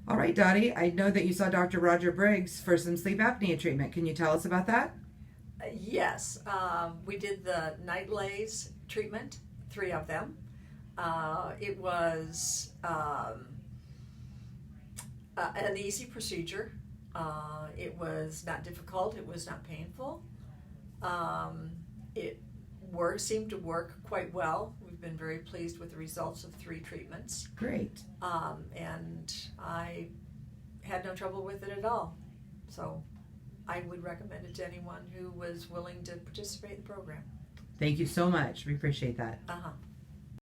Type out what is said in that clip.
All right, Dottie, I know that you saw Dr. Roger Briggs for some sleep apnea treatment. Can you tell us about that? Yes, we did the night lays treatment, 3 of them. It was an easy procedure. It was not difficult. It was not painful. It seemed to work quite well. We've been very pleased with the results of 3 treatments. Great. And I had no trouble with it at all. So I would recommend it to anyone who was willing to participate in the program. Thank you so much. We appreciate that. Uh-huh.